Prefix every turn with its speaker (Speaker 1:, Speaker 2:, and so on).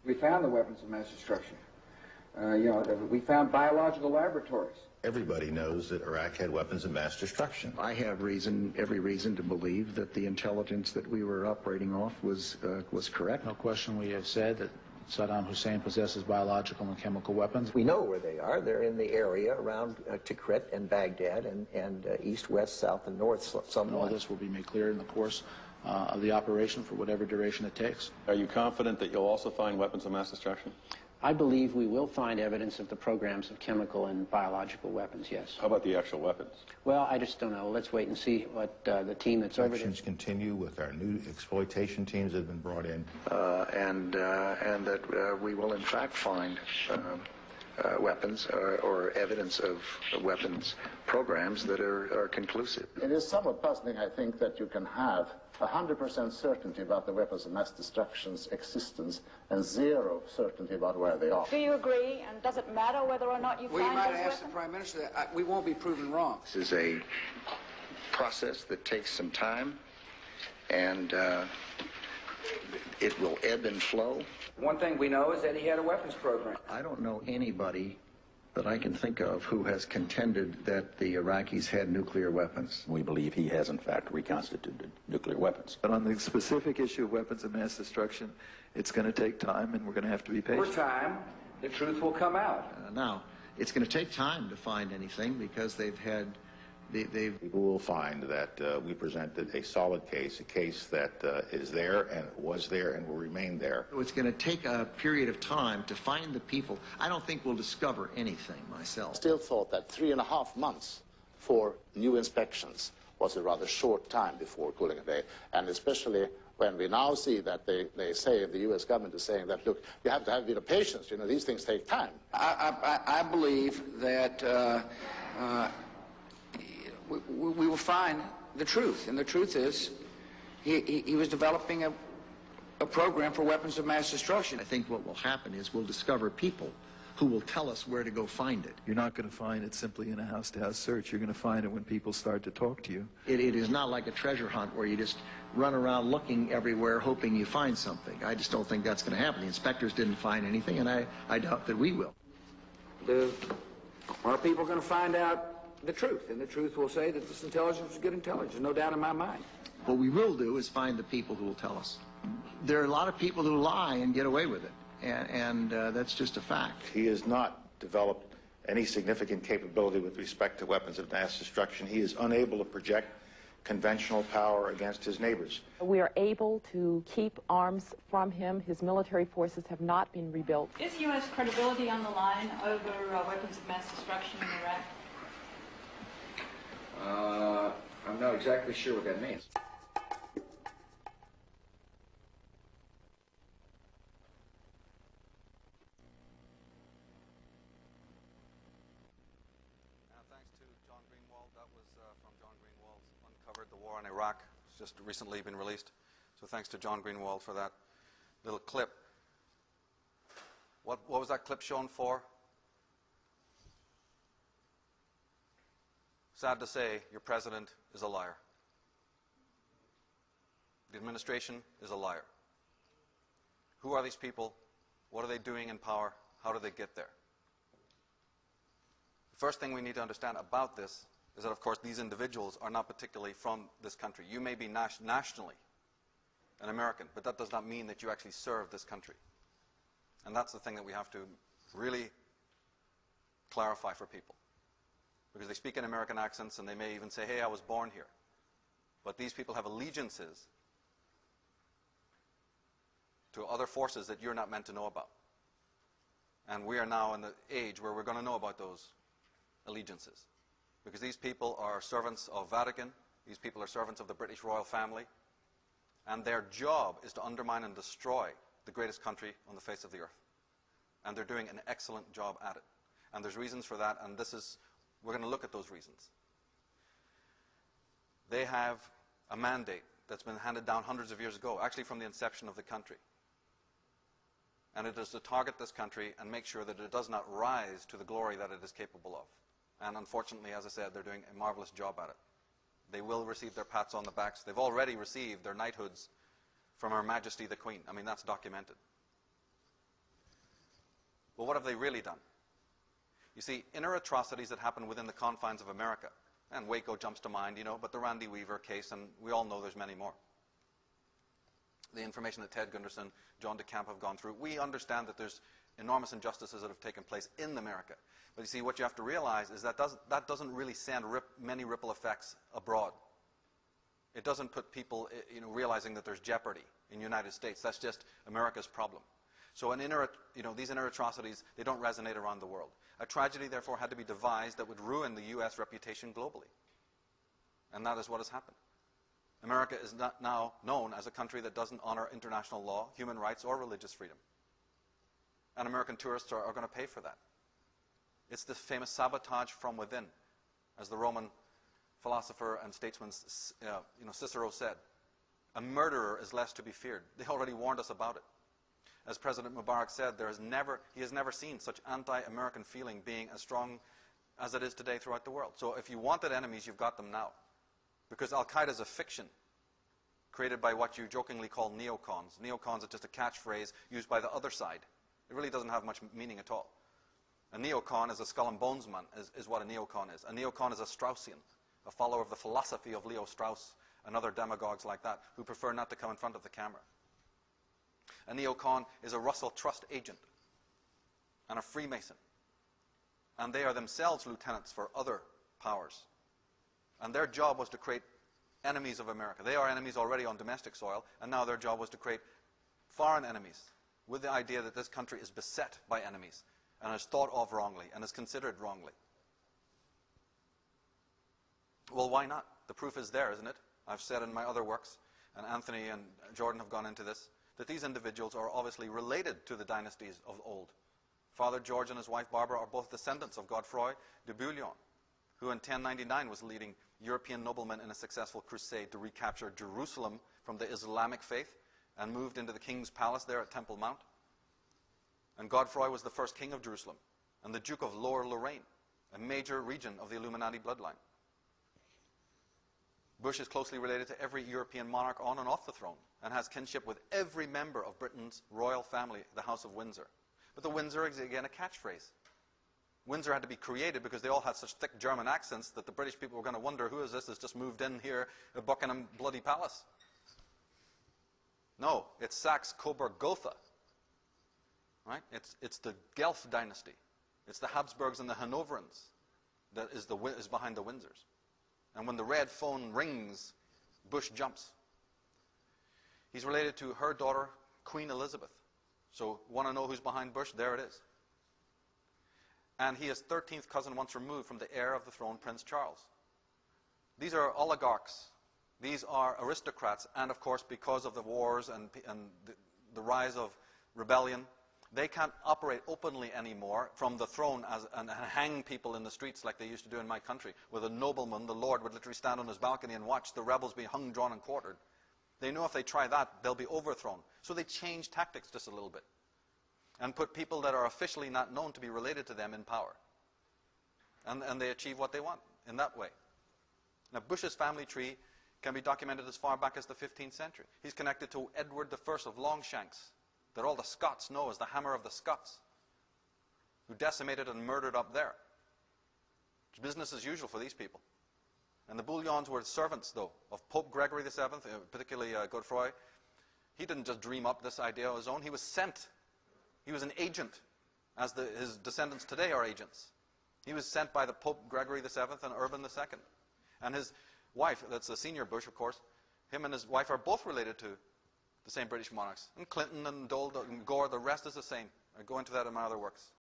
Speaker 1: We found the weapons of mass destruction. We found biological laboratories.
Speaker 2: Everybody knows that Iraq had weapons of mass destruction.
Speaker 3: I have every reason to believe that the intelligence that we were operating off was correct.
Speaker 4: No question we have said that Saddam Hussein possesses biological and chemical weapons.
Speaker 5: We know where they are. They're in the area around Tikrit and Baghdad and east, west, south, and north somewhat.
Speaker 4: All this will be made clear in the course of the operation for whatever duration it takes.
Speaker 6: Are you confident that you'll also find weapons of mass destruction?
Speaker 7: I believe we will find evidence of the programs of chemical and biological weapons, yes.
Speaker 6: How about the actual weapons?
Speaker 7: Well, I just don't know. Let's wait and see what the team that's over there...
Speaker 2: Actions continue with our new exploitation teams that have been brought in.
Speaker 3: And that we will in fact find weapons or evidence of weapons programs that are conclusive.
Speaker 8: It is somewhat puzzling, I think, that you can have 100% certainty about the weapons of mass destruction's existence and zero certainty about where they are.
Speaker 9: Do you agree? And does it matter whether or not you find those weapons?
Speaker 1: We might ask the Prime Minister that. We won't be proven wrong.
Speaker 3: This is a process that takes some time, and it will ebb and flow.
Speaker 1: One thing we know is that he had a weapons program.
Speaker 3: I don't know anybody that I can think of who has contended that the Iraqis had nuclear weapons.
Speaker 10: We believe he has, in fact, reconstituted nuclear weapons.
Speaker 11: But on the specific issue of weapons of mass destruction, it's going to take time, and we're going to have to be patient.
Speaker 1: For time, the truth will come out.
Speaker 3: Now, it's going to take time to find anything because
Speaker 2: People will find that we presented a solid case, a case that is there and was there and will remain there.
Speaker 3: It's going to take a period of time to find the people. I don't think we'll discover anything myself.
Speaker 8: Still thought that 3.5 months for new inspections was a rather short time before cooling a day, and especially when we now see that they say, the U.S. government is saying that, look, you have to have a bit of patience, these things take time.
Speaker 1: I believe that we will find the truth, and the truth is he was developing a program for weapons of mass destruction.
Speaker 3: I think what will happen is we'll discover people who will tell us where to go find it.
Speaker 11: You're not going to find it simply in a house-to-house search. You're going to find it when people start to talk to you.
Speaker 3: It is not like a treasure hunt where you just run around looking everywhere hoping you find something. I just don't think that's going to happen. The inspectors didn't find anything, and I doubt that we will.
Speaker 1: Are people going to find out the truth? And the truth will say that this intelligence is good intelligence, no doubt in my mind.
Speaker 3: What we will do is find the people who will tell us. There are a lot of people who lie and get away with it, and that's just a fact.
Speaker 2: He has not developed any significant capability with respect to weapons of mass destruction. He is unable to project conventional power against his neighbors.
Speaker 12: We are able to keep arms from him. His military forces have not been rebuilt.
Speaker 9: Is U.S. credibility on the line over weapons of mass destruction in Iraq?
Speaker 1: I'm not exactly sure what that means.
Speaker 13: Thanks to John Greenwald. That was from John Greenwald's Uncovered the War in Iraq. It's just recently been released. So thanks to John Greenwald for that little clip. What was that clip shown for? Sad to say, your president is a liar. The administration is a liar. Who are these people? What are they doing in power? How do they get there? The first thing we need to understand about this is that, of course, these individuals are not particularly from this country. You may be nationally an American, but that does not mean that you actually serve this country. And that's the thing that we have to really clarify for people. Because they speak in American accents and they may even say, hey, I was born here. But these people have allegiances to other forces that you're not meant to know about. And we are now in the age where we're going to know about those allegiances. Because these people are servants of Vatican, these people are servants of the British royal family, and their job is to undermine and destroy the greatest country on the face of the earth. And they're doing an excellent job at it. And there's reasons for that, and we're going to look at those reasons. They have a mandate that's been handed down hundreds of years ago, actually from the inception of the country. And it is to target this country and make sure that it does not rise to the glory that it is capable of. And unfortunately, as I said, they're doing a marvelous job at it. They will receive their pats on the backs. They've already received their knighthoods from Her Majesty the Queen. I mean, that's documented. Well, what have they really done? You see, inner atrocities that happen within the confines of America, and Waco jumps to mind, you know, but the Randy Weaver case, and we all know there's many more. The information that Ted Gunderson, John DeCamp have gone through, we understand that there's enormous injustices that have taken place in America. But you see, what you have to realize is that doesn't really send many ripple effects abroad. It doesn't put people, you know, realizing that there's jeopardy in the United States. That's just America's problem. So these inner atrocities, they don't resonate around the world. A tragedy, therefore, had to be devised that would ruin the U.S. reputation globally. And that is what has happened. America is not now known as a country that doesn't honor international law, human rights, or religious freedom. And American tourists are going to pay for that. It's the famous sabotage from within, as the Roman philosopher and statesman Cicero said. A murderer is less to be feared. They already warned us about it. As President Mubarak said, he has never seen such anti-American feeling being as strong as it is today throughout the world. So if you wanted enemies, you've got them now. Because Al-Qaeda is a fiction created by what you jokingly call neocons. Neocons are just a catchphrase used by the other side. It really doesn't have much meaning at all. A neocon is a skull and bones man, is what a neocon is. A neocon is a Straussian, a follower of the philosophy of Leo Strauss and other demagogues like that who prefer not to come in front of the camera. A neocon is a Russell Trust agent and a Freemason. And they are themselves lieutenants for other powers. And their job was to create enemies of America. They are enemies already on domestic soil, and now their job was to create foreign enemies with the idea that this country is beset by enemies and is thought of wrongly and is considered wrongly. Well, why not? The proof is there, isn't it? I've said in my other works, and Anthony and Jordan have gone into this, that these individuals are obviously related to the dynasties of old. Father George and his wife Barbara are both descendants of Godefroy de Bouillon, who in 1099 was leading European noblemen in a successful crusade to recapture Jerusalem from the Islamic faith and moved into the king's palace there at Temple Mount. And Godefroy was the first king of Jerusalem and the Duke of Lower Lorraine, a major region of the Illuminati bloodline. Bush is closely related to every European monarch on and off the throne and has kinship with every member of Britain's royal family, the House of Windsor. But the Windsor is again a catchphrase. Windsor had to be created because they all had such thick German accents that the British people were going to wonder, who is this that's just moved in here at Buckingham bloody Palace? No, it's Saxe-Coburg-Gotha. Right? It's the Guelph dynasty. It's the Habsburgs and the Hanoverians that is behind the Windsors. And when the red phone rings, Bush jumps. He's related to her daughter, Queen Elizabeth. So, want to know who's behind Bush? There it is. And he is 13th cousin once removed from the heir of the throne, Prince Charles. These are oligarchs. These are aristocrats. And, of course, because of the wars and the rise of rebellion, they can't operate openly anymore from the throne and hang people in the streets like they used to do in my country, where the nobleman, the lord, would literally stand on his balcony and watch the rebels be hung, drawn, and quartered. They know if they try that, they'll be overthrown. So they change tactics just a little bit and put people that are officially not known to be related to them in power. And they achieve what they want in that way. Now, Bush's family tree can be documented as far back as the 15th century. He's connected to Edward I of Longshanks, that all the Scots know as the Hammer of the Scots, who decimated and murdered up there. It's business as usual for these people. And the Bouillons were servants, though, of Pope Gregory VII, particularly Godefroy. He didn't just dream up this idea on his own. He was sent. He was an agent, as his descendants today are agents. He was sent by the Pope Gregory VII and Urban II. And his wife, that's the senior Bush, of course, him and his wife are both related to the same British monarchs. And Clinton and Dole and Gore, the rest is the same. I go into that in my other works.